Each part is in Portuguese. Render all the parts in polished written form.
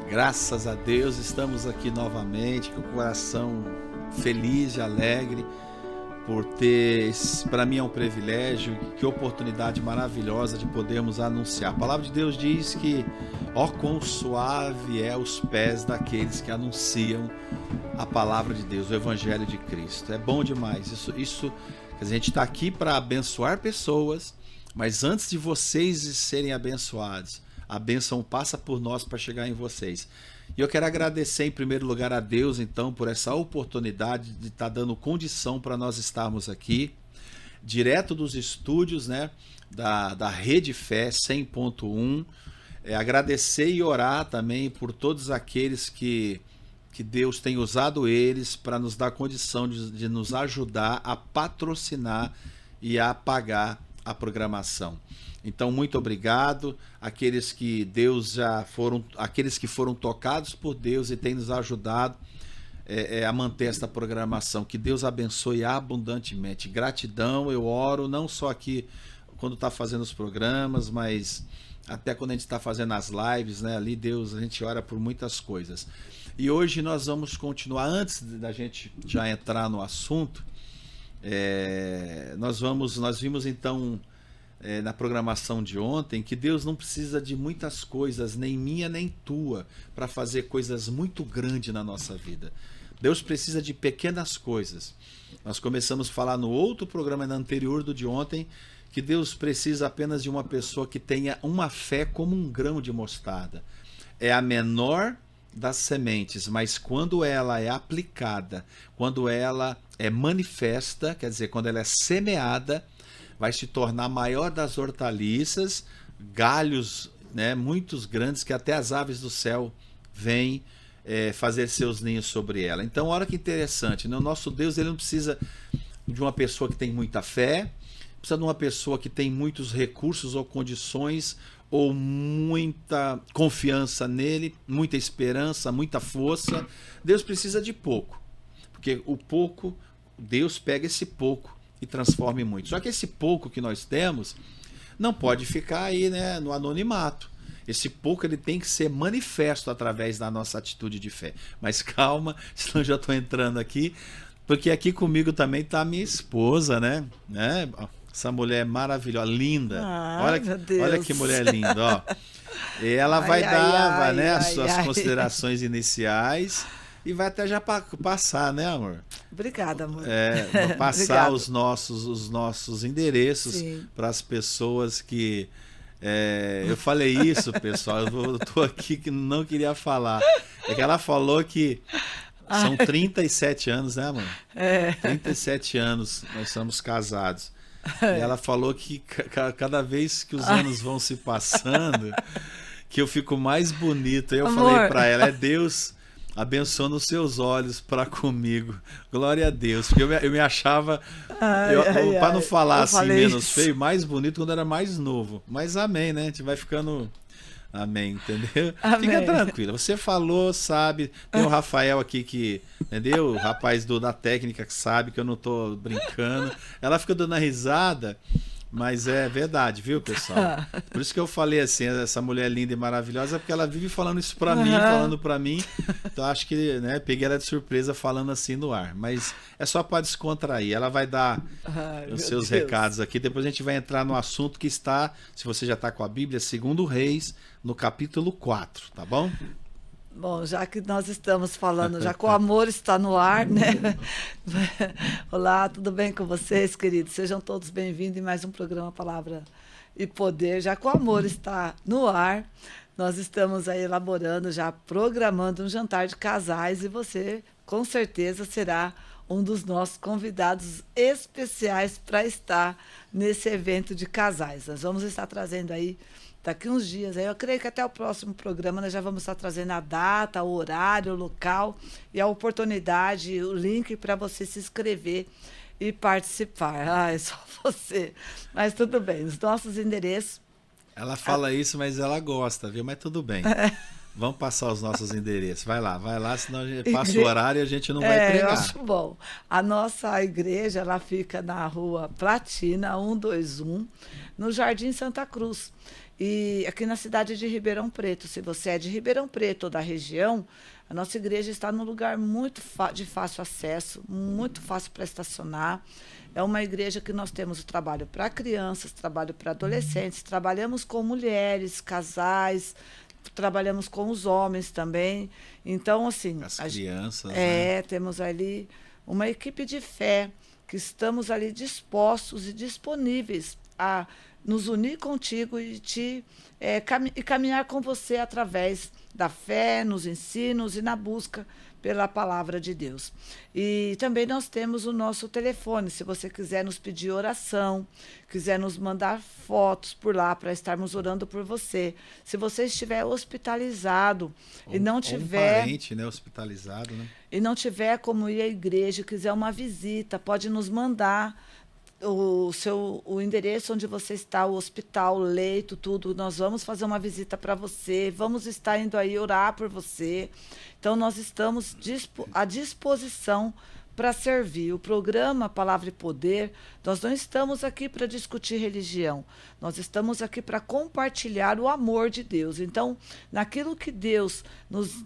Graças a Deus estamos aqui novamente com o coração feliz e alegre por ter, para mim é um privilégio, que oportunidade maravilhosa de podermos anunciar. A palavra de Deus diz que, ó quão suave é os pés daqueles que anunciam a palavra de Deus, o Evangelho de Cristo. É bom demais. Isso quer dizer, a gente está aqui para abençoar pessoas, mas antes de vocês serem abençoados, a bênção passa por nós para chegar em vocês. E eu quero agradecer em primeiro lugar a Deus, então, por essa oportunidade de estar dando condição para nós estarmos aqui, direto dos estúdios, né, da Rede Fé 100.1. Agradecer e orar também por todos aqueles que Deus tem usado eles para nos dar condição de nos ajudar a patrocinar e a pagar a programação. Então, muito obrigado àqueles que aqueles que foram tocados por Deus e têm nos ajudado a manter esta programação. Que Deus abençoe abundantemente. Gratidão, eu oro não só aqui quando está fazendo os programas, mas até quando a gente está fazendo as lives, né? Ali Deus, a gente ora por muitas coisas. E hoje nós vamos continuar, antes da gente já entrar no assunto, nós vimos então na programação de ontem que Deus não precisa de muitas coisas, nem minha nem tua, para fazer coisas muito grandes na nossa vida. Deus precisa de pequenas coisas. Nós começamos a falar no outro programa anterior do de ontem que Deus precisa apenas de uma pessoa que tenha uma fé como um grão de mostarda. É a menor das sementes, mas quando ela é aplicada, quando ela é manifesta, quer dizer, quando ela é semeada, vai se tornar a maior das hortaliças, galhos, né, muitos grandes, que até as aves do céu vêm fazer seus ninhos sobre ela. Então, olha que interessante, né? O nosso Deus, ele não precisa de uma pessoa que tem muita fé, precisa de uma pessoa que tem muitos recursos ou condições, ou muita confiança nele, muita esperança, muita força. Deus precisa de pouco, porque o pouco, Deus pega esse pouco e transforma em muito. Só que esse pouco que nós temos não pode ficar aí, né, no anonimato. Esse pouco ele tem que ser manifesto através da nossa atitude de fé. Mas calma, senão eu já estou entrando aqui, porque aqui comigo também está a minha esposa, né? Essa mulher maravilhosa, linda. Olha que mulher linda, ó. E ela vai dar as suas considerações iniciais e vai até já passar, né, amor? Obrigada, amor. Passar os nossos endereços para as pessoas que... eu falei isso, pessoal, eu tô aqui que não queria falar. É que ela falou que são 37 anos, né, amor? 37 anos nós somos casados. E ela falou que cada vez que os anos vão se passando, que eu fico mais bonito. Aí eu falei para ela, Deus abençoando os seus olhos para comigo. Glória a Deus. Porque eu me achava, para não falar assim menos feio, mais bonito quando era mais novo. Mas amém, né? A gente vai ficando... Amém, entendeu? Amém. Fica tranquila. Você falou, sabe. Tem o Rafael aqui que, entendeu? O rapaz da técnica que sabe que eu não tô brincando. Ela fica dando a risada, mas é verdade, viu, pessoal? Por isso que eu falei assim, essa mulher linda e maravilhosa, porque ela vive falando isso pra mim, falando pra mim. Então acho que, né, peguei ela de surpresa falando assim no ar. Mas é só para descontrair. Ela vai dar os seus recados aqui. Depois a gente vai entrar no assunto que está, se você já está com a Bíblia, 2 Reis, no capítulo 4, tá bom? Bom, já que nós estamos falando, já que o amor está no ar, né? Olá, tudo bem com vocês, queridos? Sejam todos bem-vindos em mais um programa Palavra e Poder. Já que o amor está no ar, nós estamos aí elaborando, já programando um jantar de casais e você, com certeza, será um dos nossos convidados especiais para estar nesse evento de casais. Nós vamos estar trazendo aí daqui uns dias, eu creio que até o próximo programa nós já vamos estar trazendo a data, o horário, o local e a oportunidade, o link para você se inscrever e participar. É só você. Mas tudo bem, os nossos endereços... Ela fala isso, mas ela gosta, viu? Mas tudo bem. Vamos passar os nossos endereços. Vai lá, senão a gente passa o horário e a gente não vai pregar. Eu acho bom. A nossa igreja, ela fica na Rua Platina, 121, no Jardim Santa Cruz. E aqui na cidade de Ribeirão Preto, se você é de Ribeirão Preto ou da região, a nossa igreja está num lugar muito de fácil acesso, muito fácil para estacionar. É uma igreja que nós temos o trabalho para crianças, trabalho para adolescentes, trabalhamos com mulheres, casais, trabalhamos com os homens também. Então, assim, as crianças, temos ali uma equipe de fé que estamos ali dispostos e disponíveis a nos unir contigo e caminhar com você através da fé, nos ensinos e na busca pela palavra de Deus. E também nós temos o nosso telefone, se você quiser nos pedir oração, quiser nos mandar fotos por lá para estarmos orando por você. Se você estiver hospitalizado e não tiver... um parente, né, hospitalizado, né? E não tiver como ir à igreja, quiser uma visita, pode nos mandar o endereço onde você está, o hospital, o leito, tudo. Nós vamos fazer uma visita para você, vamos estar indo aí orar por você. Então, nós estamos à disposição para servir. O programa Palavra e Poder, nós não estamos aqui para discutir religião, nós estamos aqui para compartilhar o amor de Deus. Então, naquilo que Deus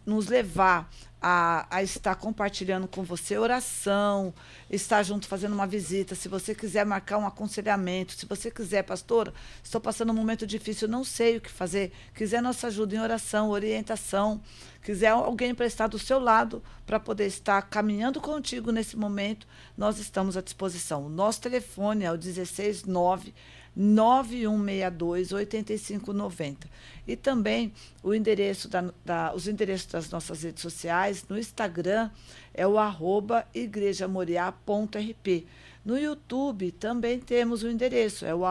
nos levar a estar compartilhando com você, oração, estar junto fazendo uma visita, se você quiser marcar um aconselhamento, se você quiser, pastora, estou passando um momento difícil, não sei o que fazer, quiser nossa ajuda em oração, orientação, quiser alguém para estar do seu lado, para poder estar caminhando contigo nesse momento, nós estamos à disposição. O nosso telefone é o 169-9162-8590. E também o endereço os endereços das nossas redes sociais, no Instagram é o @igrejamoriá.rp. No YouTube também temos o endereço, é o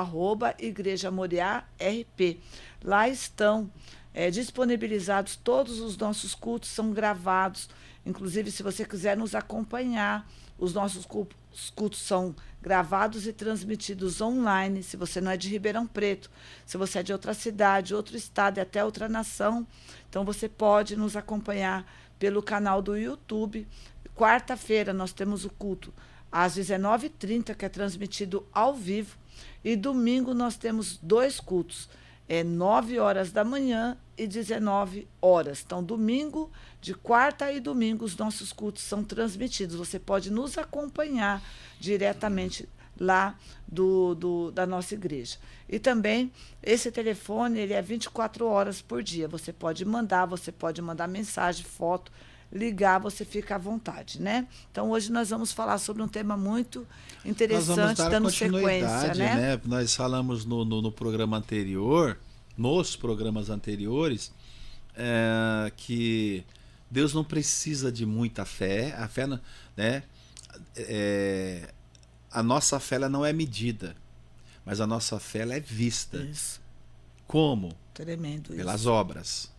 @igrejamoriá.rp. Lá estão disponibilizados todos os nossos cultos, são gravados. Inclusive, se você quiser nos acompanhar, os nossos cultos são gravados e transmitidos online. Se você não é de Ribeirão Preto, se você é de outra cidade, outro estado e até outra nação, então você pode nos acompanhar pelo canal do YouTube. Quarta-feira nós temos o culto às 19h30, que é transmitido ao vivo, e domingo nós temos 2 cultos, 9 horas da manhã e 19 horas. Então, domingo, de quarta e domingo, os nossos cultos são transmitidos. Você pode nos acompanhar diretamente lá da nossa igreja. E também, esse telefone, ele é 24 horas por dia. Você pode mandar mensagem, foto, ligar, você fica à vontade, né? Então, hoje nós vamos falar sobre um tema muito interessante, dando sequência, né? Nós falamos no programa anterior, nos programas anteriores, que Deus não precisa de muita fé. A fé, né? A nossa fé ela não é medida, mas a nossa fé ela é vista. Isso. Como? Tremendo. Pelas obras.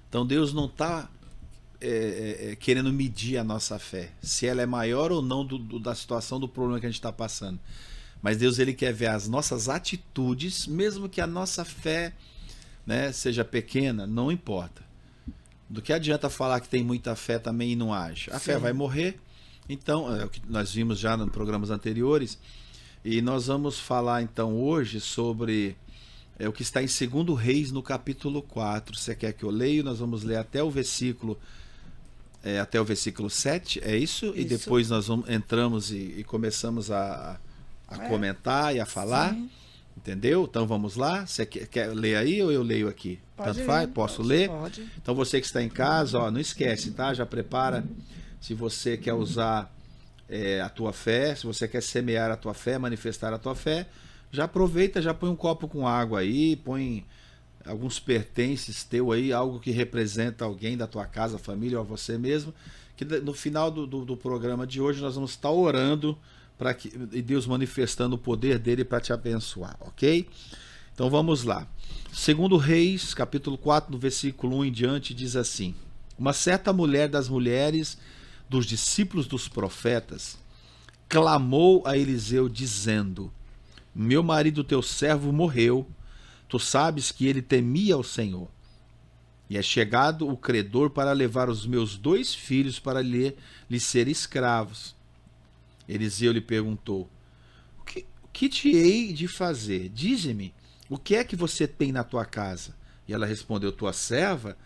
Então, Deus não está querendo medir a nossa fé, se ela é maior ou não da situação, do problema que a gente está passando. Mas Deus, ele quer ver as nossas atitudes, mesmo que a nossa fé, né, seja pequena, não importa. Do que adianta falar que tem muita fé também e não age? A fé vai morrer. Então, é o que nós vimos já nos programas anteriores, e nós vamos falar então hoje sobre o que está em 2 Reis, no capítulo 4. Você quer que eu leia? Nós vamos ler até o versículo 7, é isso? E depois nós entramos e começamos a comentar e a falar. Sim. Entendeu? Então vamos lá. Você quer ler aí ou eu leio aqui? Tanto faz? Posso ler? Pode. Então você que está em casa, não esquece, tá? Já prepara. Se você quer usar a tua fé, se você quer semear a tua fé, manifestar a tua fé, já aproveita, já põe um copo com água aí, põe alguns pertences teu aí, algo que representa alguém da tua casa, família ou você mesmo, que no final do programa de hoje nós vamos estar orando para que Deus manifestando o poder dele para te abençoar, ok? Então vamos lá. 2 Reis, capítulo 4, no versículo 1 em diante, diz assim: Uma certa mulher das mulheres dos discípulos dos profetas clamou a Eliseu dizendo: Meu marido teu servo morreu, tu sabes que ele temia ao Senhor, e é chegado o credor para levar os meus 2 filhos para lhe ser escravos. Eliseu lhe perguntou: O que te hei de fazer? Dize-me, o que é que você tem na tua casa? E ela respondeu, tua serva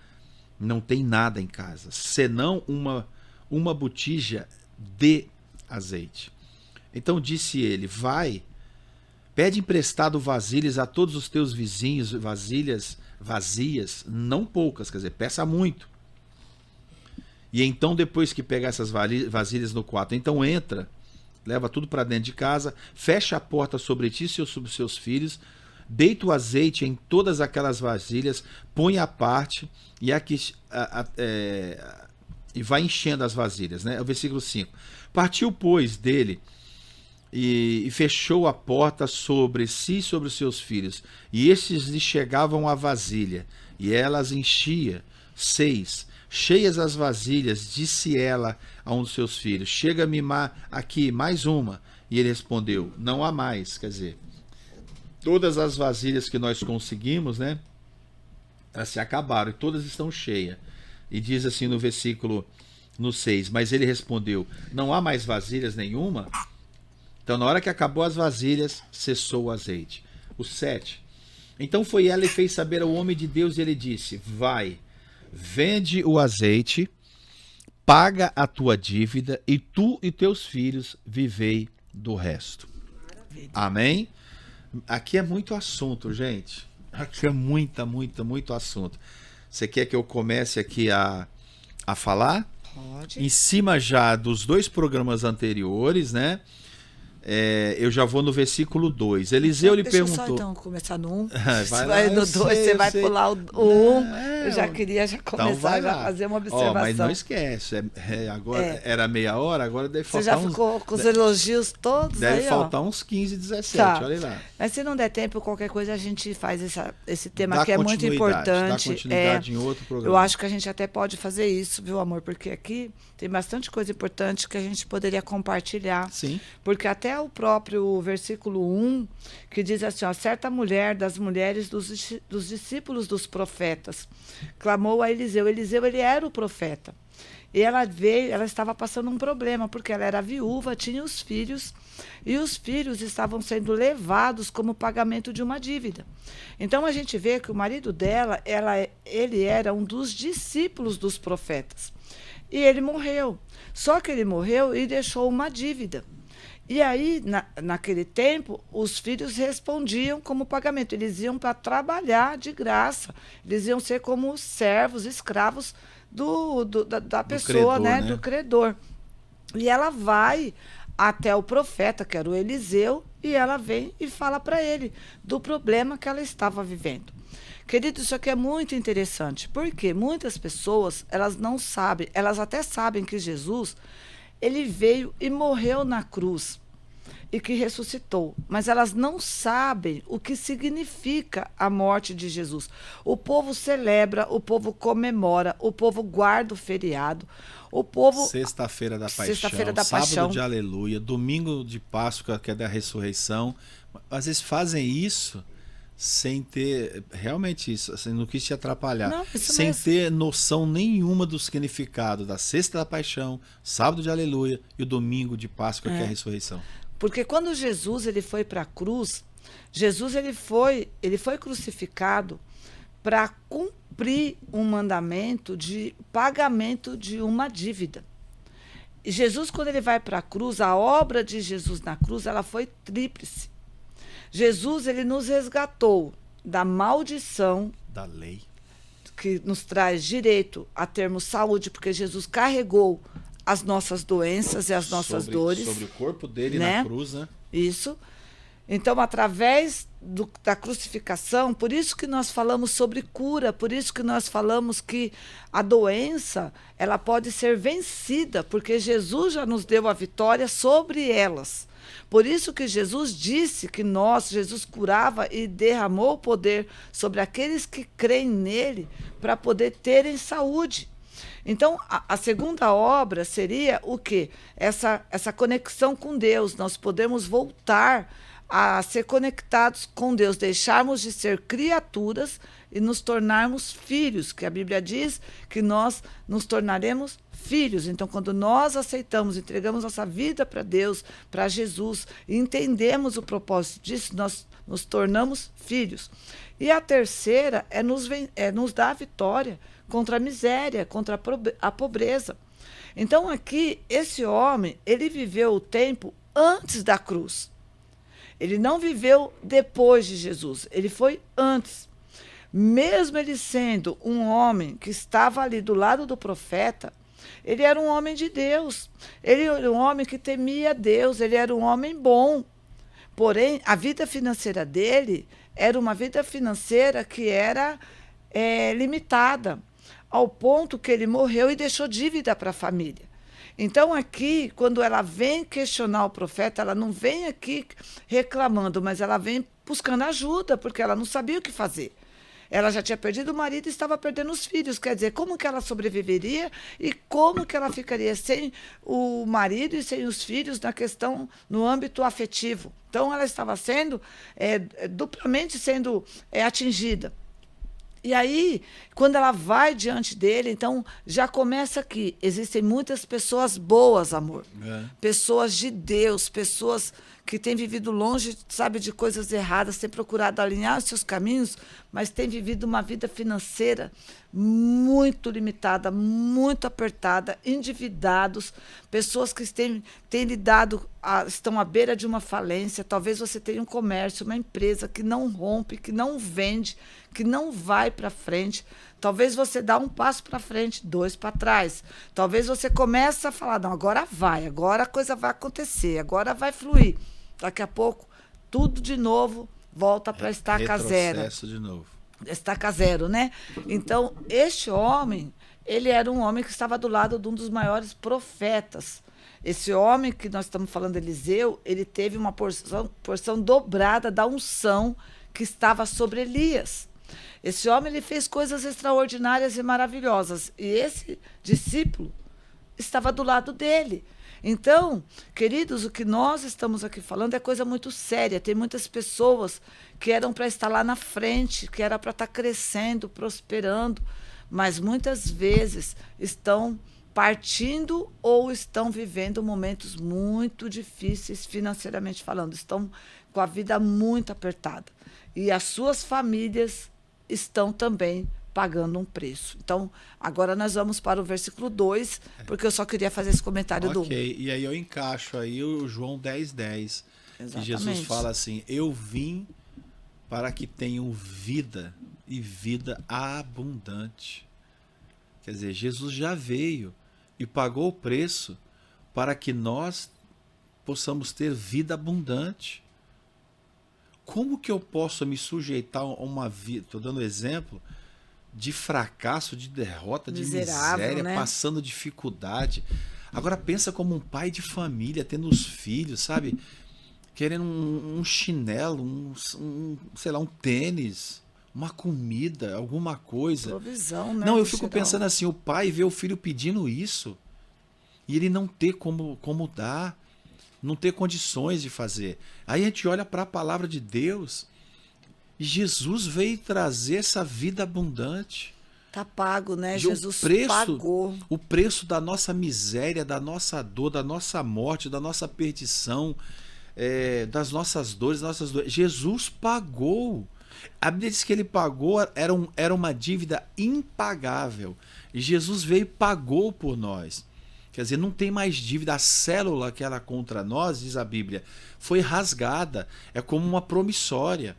não tem nada em casa, senão uma botija de azeite. Então disse ele, vai, pede emprestado vasilhas a todos os teus vizinhos, vasilhas vazias, não poucas, quer dizer, peça muito. E então, depois que pegar essas vasilhas no quarto, então entra, leva tudo para dentro de casa, fecha a porta sobre ti e sobre os seus filhos, deita o azeite em todas aquelas vasilhas, põe à parte e vai enchendo as vasilhas, né? O versículo 5. Partiu, pois, dele e fechou a porta sobre si e sobre os seus filhos, e estes lhe chegavam a vasilha, e elas enchia. 6. Cheias as vasilhas, disse ela a um dos seus filhos, chega-me aqui mais uma. E ele respondeu, não há mais. Quer dizer, todas as vasilhas que nós conseguimos, né, elas se acabaram e todas estão cheias. E diz assim no versículo no 6, mas ele respondeu, não há mais vasilhas nenhuma? Então, na hora que acabou as vasilhas, cessou o azeite. O 7. Então foi ela e fez saber ao homem de Deus, e ele disse, vai, vende o azeite, paga a tua dívida, e tu e teus filhos vivei do resto. Maravilha. Amém? Aqui é muito assunto, gente. Aqui é muito assunto. Você quer que eu comece aqui a falar? Pode. Em cima já dos 2 programas anteriores, né? Eu já vou no versículo 2. Eliseu lhe perguntou. Deixa eu só então começar no 1. Vai lá, no 2, você vai pular o 1. Eu já queria começar a fazer uma observação. Mas não esquece. Agora era meia hora, agora deve faltar uns... Você já ficou com os elogios todos deve aí, faltar uns 15, 17, tá. Olha lá. Mas se não der tempo, qualquer coisa a gente faz esse tema que é muito importante. Dá continuidade em outro programa. Eu acho que a gente até pode fazer isso, viu, amor? Porque aqui tem bastante coisa importante que a gente poderia compartilhar. Sim. Porque até o próprio versículo 1, que diz assim, ó, certa mulher das mulheres dos discípulos dos profetas clamou a Eliseu. Eliseu, ele era o profeta. E ela estava passando um problema, porque ela era viúva, tinha os filhos, e os filhos estavam sendo levados como pagamento de uma dívida. Então a gente vê que o marido dela, ele era um dos discípulos dos profetas. E ele morreu. Só que ele morreu e deixou uma dívida. E aí, naquele tempo, os filhos respondiam como pagamento. Eles iam para trabalhar de graça. Eles iam ser como servos, escravos da pessoa, credor, né? Do credor. E ela vai até o profeta, que era o Eliseu, e ela vem e fala para ele do problema que ela estava vivendo. Querido, isso aqui é muito interessante, porque muitas pessoas, elas não sabem, elas até sabem que Jesus, ele veio e morreu na cruz e que ressuscitou, mas elas não sabem o que significa a morte de Jesus. O povo celebra, o povo comemora, o povo guarda o feriado, o povo... Sexta-feira da Paixão, sábado de Aleluia, domingo de Páscoa, que é da ressurreição. Às vezes fazem isso sem ter, realmente isso, assim, não quis te atrapalhar, não, sem mesmo. ter noção nenhuma do significado da Sexta da Paixão, sábado de Aleluia e o domingo de Páscoa, que é a ressurreição. Porque quando Jesus ele foi para a cruz, Jesus ele foi crucificado para cumprir um mandamento de pagamento de uma dívida. E Jesus, quando ele vai para a cruz, a obra de Jesus na cruz, ela foi tríplice. Jesus, ele nos resgatou da maldição da lei, que nos traz direito a termos saúde, porque Jesus carregou as nossas doenças e as nossas dores. Sobre o corpo dele, né? Na cruz, né? Isso. Então, através da crucificação, por isso que nós falamos sobre cura, por isso que nós falamos que a doença, ela pode ser vencida, porque Jesus já nos deu a vitória sobre elas. Por isso que Jesus disse que Jesus curava e derramou o poder sobre aqueles que creem nele para poder terem saúde. Então, a segunda obra seria o quê? Essa conexão com Deus. Nós podemos voltar a ser conectados com Deus, deixarmos de ser criaturas e nos tornarmos filhos, que a Bíblia diz que nós nos tornaremos filhos. Então, quando nós aceitamos, entregamos nossa vida para Deus, para Jesus, e entendemos o propósito disso, nós nos tornamos filhos. E a terceira é nos dar a vitória contra a miséria, contra a pobreza. Então, aqui, esse homem, ele viveu o tempo antes da cruz. Ele não viveu depois de Jesus, ele foi antes. Mesmo ele sendo um homem que estava ali do lado do profeta, ele era um homem de Deus. Ele era um homem que temia Deus, ele era um homem bom. Porém, a vida financeira dele era uma vida financeira que era limitada, ao ponto que ele morreu e deixou dívida para a família. Então, aqui, quando ela vem questionar o profeta, ela não vem aqui reclamando, mas ela vem buscando ajuda, porque ela não sabia o que fazer. Ela já tinha perdido o marido e estava perdendo os filhos. Quer dizer, como que ela sobreviveria e como que ela ficaria sem o marido e sem os filhos no âmbito afetivo. Então, ela estava sendo duplamente sendo atingida. E aí, quando ela vai diante dele, então já começa aqui. Existem muitas pessoas boas, amor. Pessoas de Deus, pessoas que têm vivido longe, sabe, de coisas erradas, têm procurado alinhar os seus caminhos, mas têm vivido uma vida financeira muito limitada, muito apertada, endividados, pessoas que têm lidado, estão à beira de uma falência. Talvez você tenha um comércio, uma empresa que não rompe, que não vende, que não vai para frente. Talvez você dá um passo para frente, 2 para trás. Talvez você comece a falar, não, agora vai, agora a coisa vai acontecer, agora vai fluir. Daqui a pouco, tudo de novo volta para estaca zero. Retrocesso de novo. Estaca zero, né? Então, este homem, ele era um homem que estava do lado de um dos maiores profetas. Esse homem que nós estamos falando, Eliseu, ele teve uma porção dobrada da unção que estava sobre Elias. Esse homem, ele fez coisas extraordinárias e maravilhosas. E esse discípulo estava do lado dele. Então, queridos, o que nós estamos aqui falando é coisa muito séria. Tem muitas pessoas que eram para estar lá na frente, que era para estar crescendo, prosperando, mas muitas vezes estão partindo ou estão vivendo momentos muito difíceis financeiramente falando. Estão com a vida muito apertada. E as suas famílias estão também pagando um preço. Então, agora nós vamos para o versículo 2, porque eu só queria fazer esse comentário do... Ok, e aí eu encaixo aí o João 10:10, que Jesus fala assim, eu vim para que tenham vida e vida abundante. Quer dizer, Jesus já veio e pagou o preço para que nós possamos ter vida abundante. Como que eu posso me sujeitar a uma vida, estou dando exemplo, de fracasso, de derrota, de miséria, né? Passando dificuldade. Agora pensa como um pai de família, tendo os filhos, sabe? Querendo um chinelo, sei lá, um tênis, uma comida, alguma coisa. Provisão, né? Não, eu fico pensando assim, o pai vê o filho pedindo isso e ele não ter como dar, não ter condições de fazer. Aí a gente olha para a palavra de Deus. Jesus veio trazer essa vida abundante. Tá pago, né? Jesus pagou. O preço da nossa miséria, da nossa dor, da nossa morte, da nossa perdição, das nossas dores, Jesus pagou. A Bíblia diz que ele pagou, era uma dívida impagável. E Jesus veio e pagou por nós. Quer dizer, não tem mais dívida. A célula que era contra nós, diz a Bíblia, foi rasgada. É como uma promissória.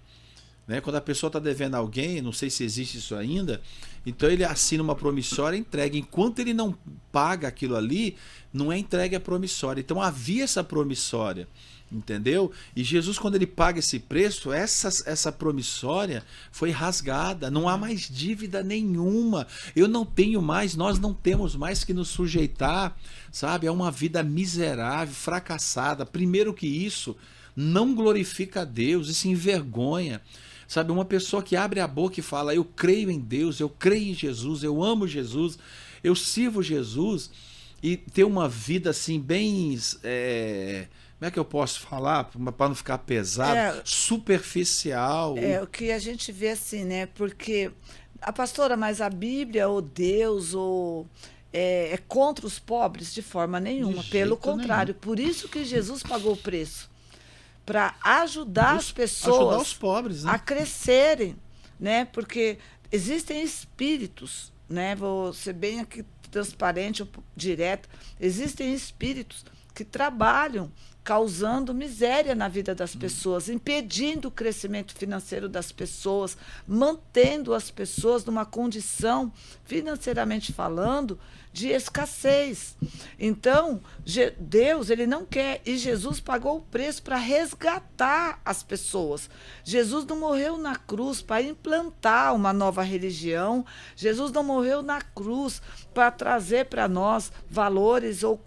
Quando a pessoa está devendo a alguém, não sei se existe isso ainda, então ele assina uma promissória e entrega. Enquanto ele não paga aquilo ali, não é entregue a promissória. Então havia essa promissória, entendeu? E Jesus, quando ele paga esse preço, essa promissória foi rasgada. Não há mais dívida nenhuma. Eu não tenho mais, nós não temos mais que nos sujeitar, sabe? É uma vida miserável, fracassada. Primeiro que isso, não glorifica a Deus, isso envergonha. Sabe, uma pessoa que abre a boca e fala, eu creio em Deus, eu creio em Jesus, eu amo Jesus, eu sirvo Jesus, e ter uma vida assim bem como é que eu posso falar para não ficar pesado, superficial? O que a gente vê assim, né? Porque a pastora, mas a Bíblia ou Deus ou é contra os pobres de forma nenhuma, pelo contrário. Por isso que Jesus pagou o preço, para ajudar as pessoas, ajudar os pobres, né? a crescerem, né? Porque existem espíritos, né? Vou ser bem aqui transparente, direto. Existem espíritos que trabalham causando miséria na vida das pessoas, impedindo o crescimento financeiro das pessoas, mantendo as pessoas numa condição, financeiramente falando, de escassez. Então, Deus, ele não quer, e Jesus pagou o preço para resgatar as pessoas. Jesus não morreu na cruz para implantar uma nova religião. Jesus não morreu na cruz para trazer para nós valores ou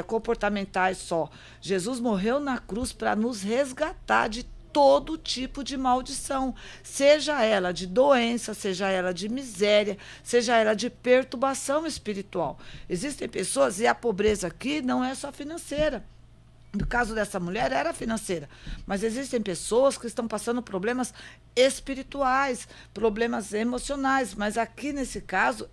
comportamentais só. Jesus morreu na cruz para nos resgatar de todo tipo de maldição, seja ela de doença, seja ela de miséria, seja ela de perturbação espiritual. Existem pessoas, e a pobreza aqui não é só financeira. No caso dessa mulher, era financeira. Mas existem pessoas que estão passando problemas espirituais, problemas emocionais. Mas aqui, nesse caso,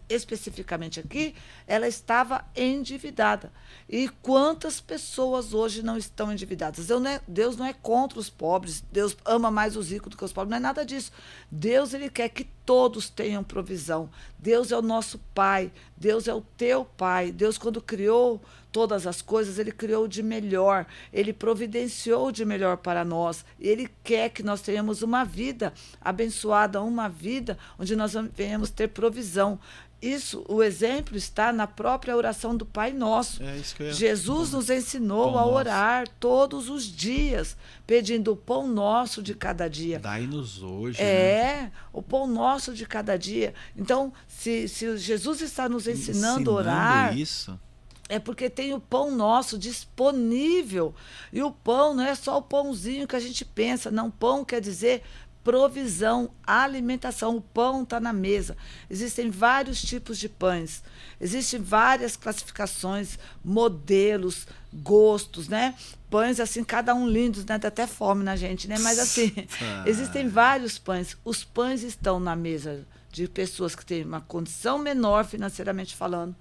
especificamente aqui, ela estava endividada. E quantas pessoas hoje não estão endividadas? Deus não é contra os pobres. Deus ama mais os ricos do que os pobres. Não é nada disso. Deus, ele quer que todos tenham provisão. Deus é o nosso Pai. Deus é o teu Pai. Deus, quando criou todas as coisas, ele criou de melhor, ele providenciou de melhor para nós, ele quer que nós tenhamos uma vida abençoada, uma vida onde nós venhamos ter provisão. Isso, o exemplo está na própria oração do Pai Nosso. Jesus nos ensinou a orar todos os dias, pedindo o pão nosso de cada dia. Dai-nos hoje. O pão nosso de cada dia. Então, se Jesus está nos ensinando a orar, isso, é porque tem o pão nosso disponível. E o pão não é só o pãozinho que a gente pensa. Não, pão quer dizer provisão, alimentação. O pão está na mesa. Existem vários tipos de pães. Existem várias classificações, modelos, gostos, né? Pães, assim, cada um lindos, né? Dá até fome na gente, né? Mas, assim, existem vários pães. Os pães estão na mesa de pessoas que têm uma condição menor financeiramente falando,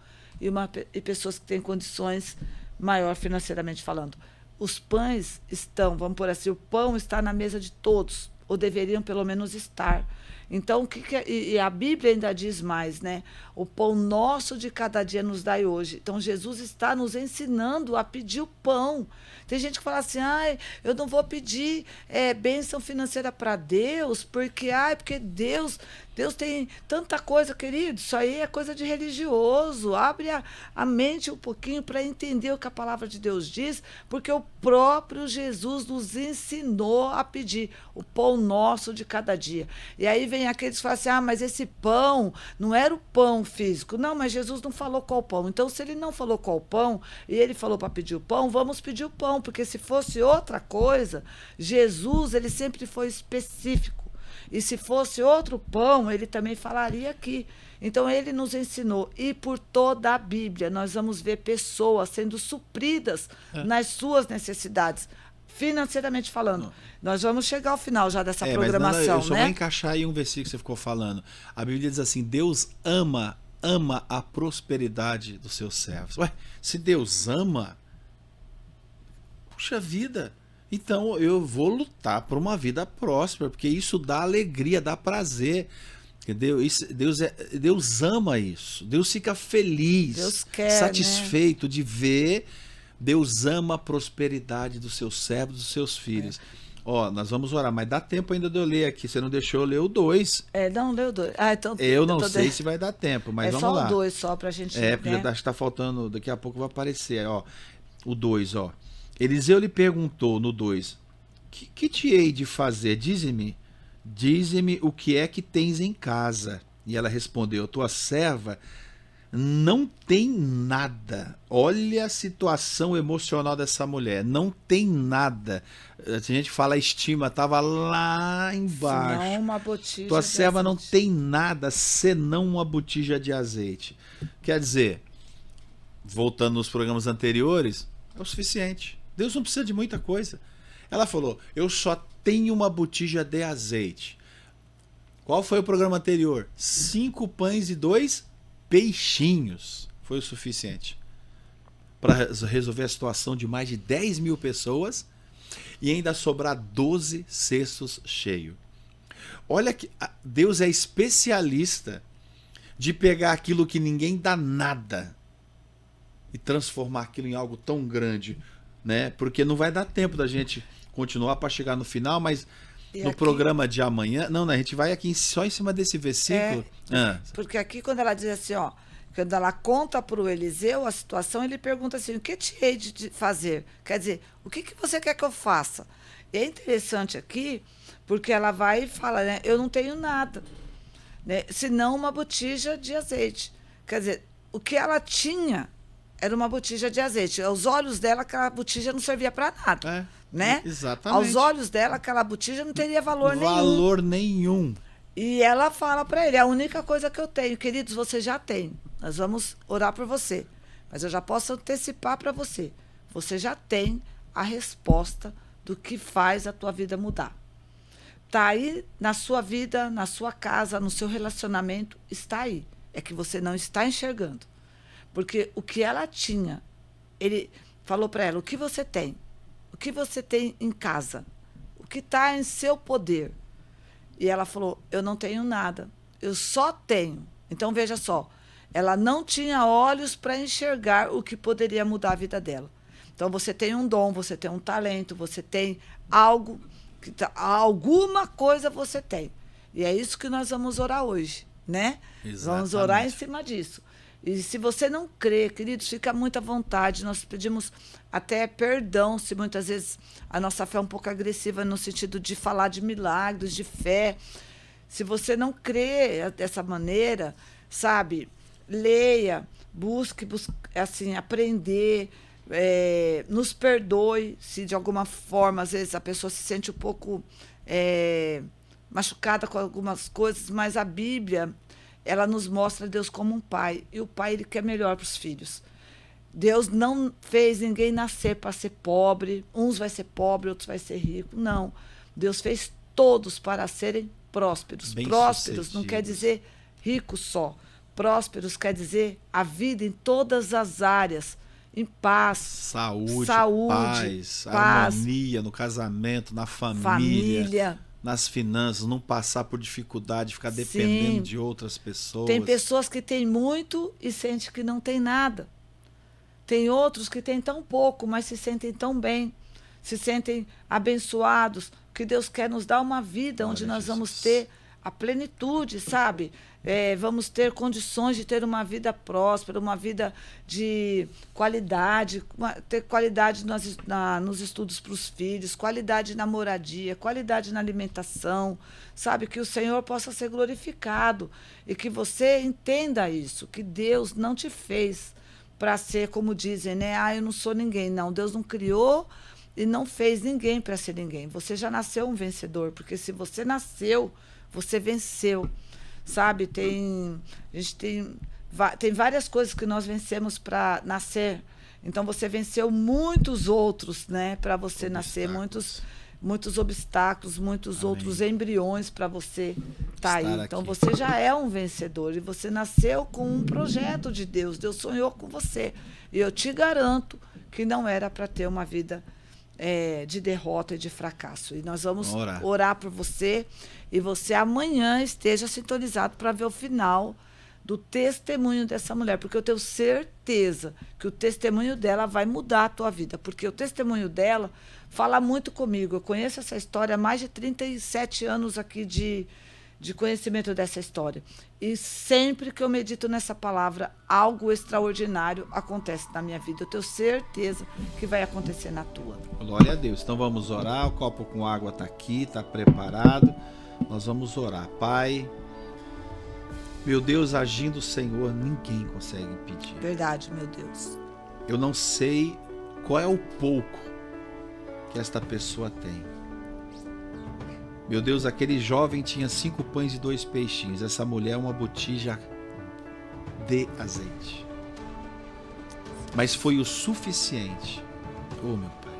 e pessoas que têm condições maior financeiramente falando. Os pães estão, vamos por assim, o pão está na mesa de todos, ou deveriam pelo menos estar. Então, e a Bíblia ainda diz mais, né? O pão nosso de cada dia nos dai hoje. Então, Jesus está nos ensinando a pedir o pão. Tem gente que fala assim, eu não vou pedir bênção financeira para Deus, porque Deus tem tanta coisa, querido. Isso aí é coisa de religioso. Abre a mente um pouquinho para entender o que a palavra de Deus diz, porque o próprio Jesus nos ensinou a pedir o pão nosso de cada dia. E aí vem aqueles que falam assim, mas esse pão não era o pão físico. Não, mas Jesus não falou qual pão. Então, se ele não falou qual pão, e ele falou para pedir o pão, vamos pedir o pão, porque se fosse outra coisa, Jesus, ele sempre foi específico. E se fosse outro pão, ele também falaria aqui. Então, ele nos ensinou. E por toda a Bíblia, nós vamos ver pessoas sendo supridas nas suas necessidades, financeiramente falando. Nós vamos chegar ao final já dessa programação, mas eu só né? vou encaixar aí um versículo que você ficou falando. A Bíblia diz assim, Deus ama a prosperidade dos seus servos. Ué, se Deus ama, puxa vida, então eu vou lutar por uma vida próspera, porque isso dá alegria, dá prazer. Entendeu? Deus ama isso. Deus fica feliz, Deus quer, satisfeito, né, de ver. Deus ama a prosperidade dos seus servos, dos seus filhos. Nós vamos orar, mas dá tempo ainda de eu ler aqui. Você não deixou eu ler o 2. Não, leu o 2. Então, eu não sei se vai dar tempo, mas vamos lá. É só o 2 só pra gente... porque acho que está faltando, daqui a pouco vai aparecer. O 2, Eliseu lhe perguntou no 2, que te hei de fazer? Dize-me o que é que tens em casa. E ela respondeu, tua serva não tem nada. Olha a situação emocional dessa mulher. Não tem nada. A gente fala, a estima estava lá embaixo. Senão uma botija tua serva azeite. Não tem nada senão uma botija de azeite. Quer dizer, voltando nos programas anteriores, é o suficiente. Deus não precisa de muita coisa. Ela falou, eu só tenho uma botija de azeite. Qual foi o programa anterior? 5 pães e 2 peixinhos. Foi o suficiente para resolver a situação de mais de 10 mil pessoas e ainda sobrar 12 cestos cheios. Olha que Deus é especialista de pegar aquilo que ninguém dá nada e transformar aquilo em algo tão grande, né? Porque não vai dar tempo da gente continuar para chegar no final, mas no aqui, programa de amanhã, não, a gente vai aqui só em cima desse versículo. Porque aqui quando ela diz assim, ó, quando ela conta para o Eliseu a situação, ele pergunta assim, o que te hei de fazer? Quer dizer, o que você quer que eu faça? E é interessante aqui, porque ela vai e fala, né, eu não tenho nada, né, senão uma botija de azeite. Quer dizer, o que ela tinha era uma botija de azeite. Aos olhos dela, aquela botija não servia para nada. Né? Exatamente. Aos olhos dela, aquela botija não teria valor nenhum. Valor nenhum. E ela fala para ele, é a única coisa que eu tenho. Queridos, você já tem. Nós vamos orar por você. Mas eu já posso antecipar para você. Você já tem a resposta do que faz a tua vida mudar. Está aí na sua vida, na sua casa, no seu relacionamento, está aí. É que você não está enxergando. Porque o que ela tinha, ele falou para ela, o que você tem? O que você tem em casa? O que está em seu poder? E ela falou, eu não tenho nada, eu só tenho. Então, veja só, ela não tinha olhos para enxergar o que poderia mudar a vida dela. Então, você tem um dom, você tem um talento, você tem algo, alguma coisa você tem. E é isso que nós vamos orar hoje, né? Exatamente. Vamos orar em cima disso. E se você não crê, queridos, fica muito à vontade. Nós pedimos até perdão se muitas vezes a nossa fé é um pouco agressiva no sentido de falar de milagres, de fé. Se você não crê dessa maneira, sabe, leia, busque assim, aprender, nos perdoe se de alguma forma, às vezes, a pessoa se sente um pouco machucada com algumas coisas, mas a Bíblia, ela nos mostra Deus como um pai. E o pai, ele quer melhor para os filhos. Deus não fez ninguém nascer para ser pobre. Uns vai ser pobre, outros vai ser rico. Não. Deus fez todos para serem prósperos. Prósperos não quer dizer ricos só. Prósperos quer dizer a vida em todas as áreas. Em paz. Saúde, paz, harmonia no casamento, na família. Nas finanças, não passar por dificuldade, ficar dependendo de outras pessoas. Tem pessoas que têm muito e sentem que não tem nada. Tem outros que têm tão pouco, mas se sentem tão bem, se sentem abençoados, que Deus quer nos dar uma vida onde nós vamos ter a plenitude, sabe? Vamos ter condições de ter uma vida próspera, uma vida de qualidade, ter qualidade nos estudos para os filhos, qualidade na moradia, qualidade na alimentação, sabe? Que o Senhor possa ser glorificado e que você entenda isso, que Deus não te fez para ser, como dizem, né? Eu não sou ninguém. Não, Deus não criou e não fez ninguém para ser ninguém. Você já nasceu um vencedor, porque se você nasceu, você venceu. Sabe, a gente tem várias coisas que nós vencemos para nascer. Então, você venceu muitos outros, né, para você nascer, muitos obstáculos, muitos outros embriões para você estar aí. Então, você já é um vencedor e você nasceu com um projeto de Deus. Deus sonhou com você. E eu te garanto que não era para ter uma vida de derrota e de fracasso. E nós vamos orar por você e você amanhã esteja sintonizado para ver o final do testemunho dessa mulher, porque eu tenho certeza que o testemunho dela vai mudar a tua vida, porque o testemunho dela fala muito comigo. Eu conheço essa história há mais de 37 anos aqui de conhecimento dessa história. E sempre que eu medito nessa palavra, algo extraordinário acontece na minha vida. Eu tenho certeza que vai acontecer na tua. Glória a Deus. Então vamos orar. O copo com água está aqui, está preparado. Nós vamos orar. Pai, meu Deus, agindo o Senhor, ninguém consegue impedir. Verdade, meu Deus. Eu não sei qual é o pouco que esta pessoa tem. Meu Deus, aquele jovem tinha 5 pães e 2 peixinhos. Essa mulher uma botija de azeite. Mas foi o suficiente. Oh, meu Pai.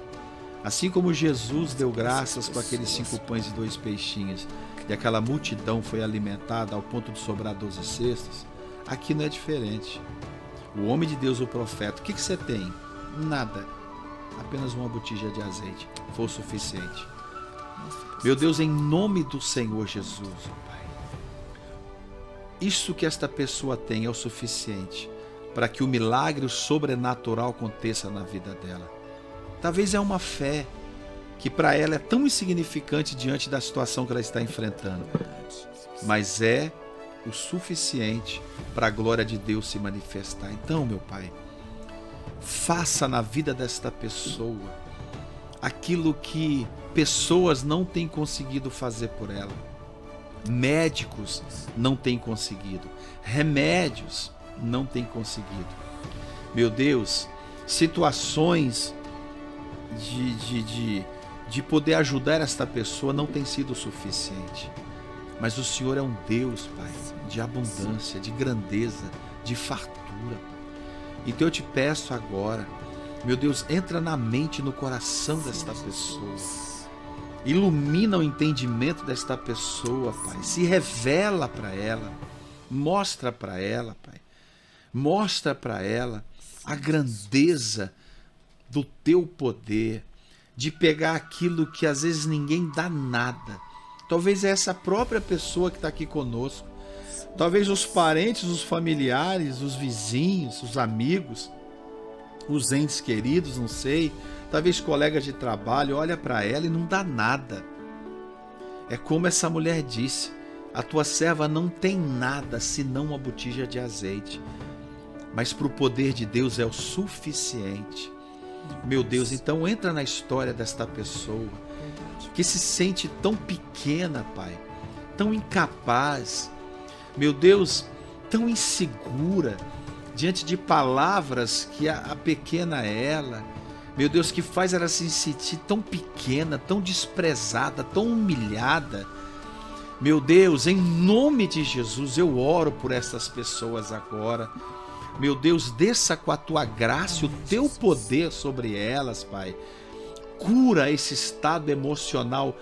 Assim como Jesus deu graças com aqueles 5 pães e 2 peixinhos, e aquela multidão foi alimentada ao ponto de sobrar 12 cestos, aqui não é diferente. O homem de Deus, o profeta, o que você tem? Nada. Apenas uma botija de azeite. Foi o suficiente. Meu Deus, em nome do Senhor Jesus, Pai, isso que esta pessoa tem é o suficiente para que o milagre, o sobrenatural aconteça na vida dela. Talvez é uma fé que para ela é tão insignificante diante da situação que ela está enfrentando, mas é o suficiente para a glória de Deus se manifestar. Então, meu Pai, faça na vida desta pessoa aquilo que pessoas não têm conseguido fazer por ela. Médicos não têm conseguido. Remédios não têm conseguido. Meu Deus, situações de poder ajudar esta pessoa não tem sido suficiente. Mas o Senhor é um Deus, Pai, de abundância, de grandeza, de fartura. Então eu te peço agora, meu Deus, entra na mente e no coração desta pessoa. Ilumina o entendimento desta pessoa, Pai. Se revela para ela. Mostra para ela, Pai. Mostra para ela a grandeza do teu poder, de pegar aquilo que às vezes ninguém dá nada. Talvez é essa própria pessoa que está aqui conosco. Talvez os parentes, os familiares, os vizinhos, os amigos, os entes queridos, não sei. Talvez colegas de trabalho, olha para ela e não dá nada. É como essa mulher disse, a tua serva não tem nada senão uma botija de azeite. Mas para o poder de Deus é o suficiente. Meu Deus, então entra na história desta pessoa que se sente tão pequena, Pai, tão incapaz, meu Deus, tão insegura diante de palavras que a pequena ela, meu Deus, que faz ela se sentir tão pequena, tão desprezada, tão humilhada. Meu Deus, em nome de Jesus, eu oro por essas pessoas agora. Meu Deus, desça com a tua graça, o teu poder sobre elas, Pai. Cura esse estado emocional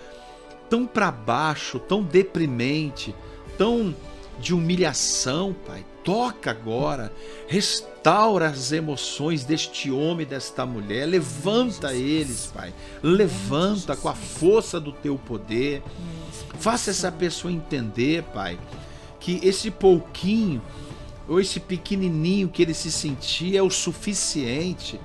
tão para baixo, tão deprimente, tão de humilhação, Pai. Toca agora, restaura as emoções deste homem, desta mulher. Levanta eles, Pai. Levanta com a força do teu poder. Faça essa pessoa entender, Pai, que esse pouquinho ou esse pequenininho que ele se sentia é o suficiente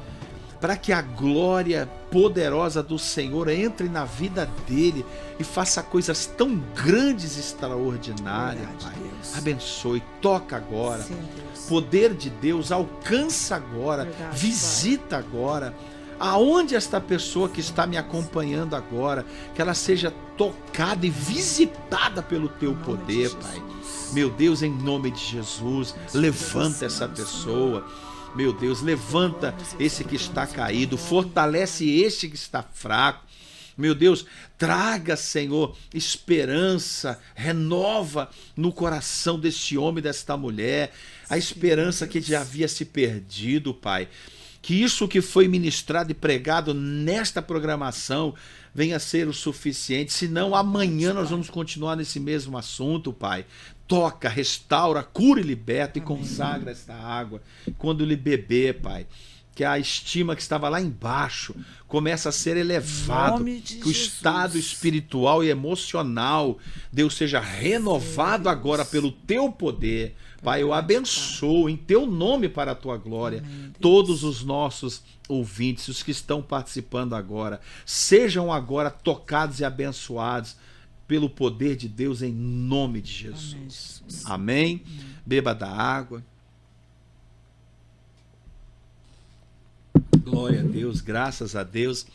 para que a glória poderosa do Senhor entre na vida dele e faça coisas tão grandes e extraordinárias. Verdade, Pai. Deus. Abençoe, toca agora. Sim, poder de Deus, alcança agora. Verdade, visita Pai. Agora. Aonde esta pessoa que está me acompanhando agora, que ela seja tocada e visitada pelo teu poder, Pai. Meu Deus, em nome de Jesus, levanta essa pessoa. Meu Deus, levanta esse que está caído, fortalece este que está fraco. Meu Deus, traga, Senhor, esperança, renova no coração deste homem, desta mulher, a esperança que já havia se perdido, Pai. Que isso que foi ministrado e pregado nesta programação venha a ser o suficiente, senão amanhã nós vamos continuar nesse mesmo assunto, Pai. Toca, restaura, cura e liberta e consagra esta água. Quando ele beber, Pai, que a estima que estava lá embaixo começa a ser elevado, que o estado espiritual e emocional, Deus, seja renovado agora pelo teu poder. Pai, eu abençoo em teu nome para a tua glória todos os nossos ouvintes, os que estão participando agora, sejam agora tocados e abençoados pelo poder de Deus em nome de Jesus. Amém. Beba da água. Glória a Deus, graças a Deus.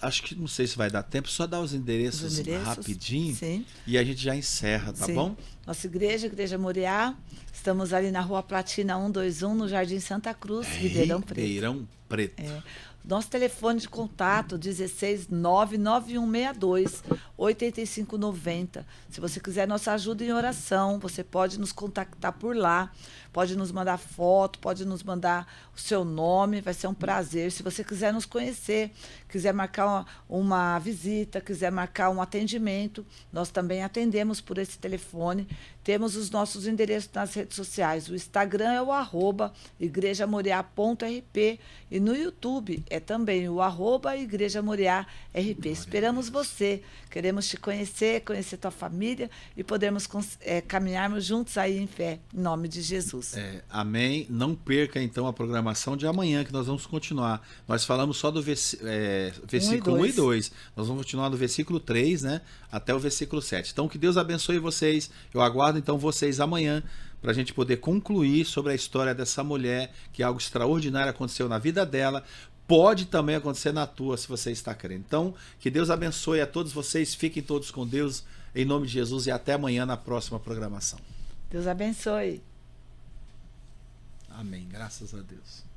Acho que não sei se vai dar tempo, só dar os endereços rapidinho. Sim. E a gente já encerra, tá bom? Nossa igreja, Igreja Moriá, estamos ali na Rua Platina 121, no Jardim Santa Cruz, Ribeirão Preto. Ribeirão Preto. Nosso telefone de contato, 16-99162-8590. Se você quiser nossa ajuda em oração, você pode nos contactar por lá, pode nos mandar foto, pode nos mandar o seu nome, vai ser um prazer. Se você quiser nos conhecer, quiser marcar uma visita, quiser marcar um atendimento, nós também atendemos por esse telefone. Temos os nossos endereços nas redes sociais. O Instagram é o @igrejamoriá.rp e no YouTube é também o @igrejamoriá.rp. Esperamos você. Queremos te conhecer tua família e podermos caminharmos juntos aí em fé, em nome de Jesus. Amém. Não perca, então, a programação de amanhã, que nós vamos continuar. Nós falamos só do versículo 1 e 2. Nós vamos continuar do versículo 3, né, até o versículo 7. Então, que Deus abençoe vocês. Eu aguardo, então, vocês amanhã para a gente poder concluir sobre a história dessa mulher, que algo extraordinário aconteceu na vida dela. Pode também acontecer na tua, se você está crendo. Então, que Deus abençoe a todos vocês. Fiquem todos com Deus, em nome de Jesus, e até amanhã na próxima programação. Deus abençoe. Amém. Graças a Deus.